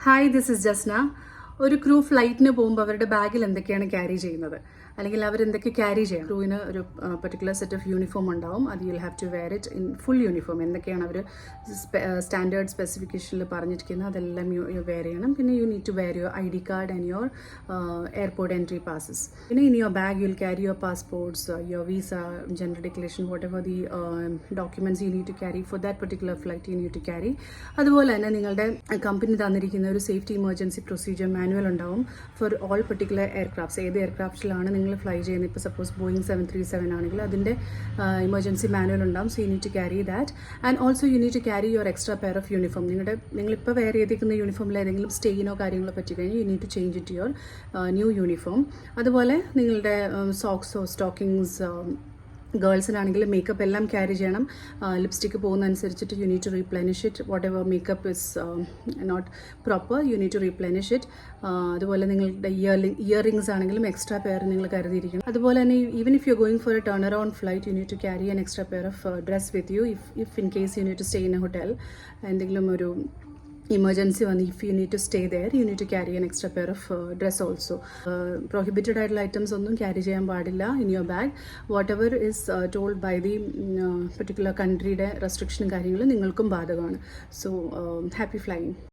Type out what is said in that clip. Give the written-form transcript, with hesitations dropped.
Hi, this is Jasna. ഒരു crew ഫ്ലൈറ്റിന് പോകുമ്പോൾ അവരുടെ ബാഗിൽ എന്തൊക്കെയാണ് ക്യാരി ചെയ്യുന്നത്, അല്ലെങ്കിൽ അവരെന്തൊക്കെ ക്യാരി ചെയ്യണം? ക്രൂവിന് ഒരു പെർട്ടിക്കുലർ സെറ്റ് ഓഫ് യൂണിഫോം ഉണ്ടാവും. അത് you'll have to wear it in full uniform. എന്തൊക്കെയാണ് അവർ സ്റ്റാൻഡേർഡ് സ്പെസിഫിക്കേഷനിൽ പറഞ്ഞിരിക്കുന്നത് അതെല്ലാം വെയർ ചെയ്യണം. പിന്നെ you need to wear your ID card and your airport entry passes. പിന്നെ in your bag you'll carry your passports, your visa, general declaration, whatever the documents you need to carry for that particular flight you need to carry. അതുപോലെ തന്നെ നിങ്ങളുടെ company തന്നിരിക്കുന്ന ഒരു safety emergency procedure manual ഉണ്ടാവും for all particular aircrafts. ഏത് എയർക്രാഫ്റ്റിലാണ് നിങ്ങൾ fly ചെയ്യുന്നത്? ഇപ്പോൾ സപ്പോസ് ബോയിങ് 737 ആണെങ്കിൽ അതിൻ്റെ ഇമർജൻസി മാനുവൽ ഉണ്ടാവും. So you need to carry that. And also you need to carry your extra pair of uniform. നിങ്ങളിപ്പോൾ വെയർ ചെയ്തിരിക്കുന്ന യൂണിഫോമിൽ ഏതെങ്കിലും സ്റ്റെയിനോ കാര്യങ്ങളോ പറ്റി കഴിഞ്ഞാൽ you need to change it your new uniform. അതുപോലെ നിങ്ങളുടെ സോക്സോ സ്റ്റോക്കിങ്സ്, ഗേൾസിനാണെങ്കിൽ മേക്കപ്പ് എല്ലാം ക്യാരി ചെയ്യണം. ലിപ്സ്റ്റിക്ക് പോകുന്നതനുസരിച്ചിട്ട് you need to replenish it. Whatever makeup is not proper you need to replenish it. അതുപോലെ നിങ്ങളുടെ ഇയറിംഗ്സ് ആണെങ്കിലും എക്സ്ട്രാ പെയർ നിങ്ങൾ കരുതിയിരിക്കണം. അതുപോലെ തന്നെ even if you going for a turn around flight you need to carry an extra pair of dress with you. If in case you need to stay in a hotel, എന്തെങ്കിലും ഒരു emergency one, if you need to stay there you need to carry an extra pair of dress also. Prohibited items ഒന്നും carry ചെയ്യാൻ പാടില്ല in your bag. Whatever is told by the particular countryയുടെ restriction കാര്യങ്ങൾ നിങ്ങൾക്കും ബാധകമാണ്. So happy flying.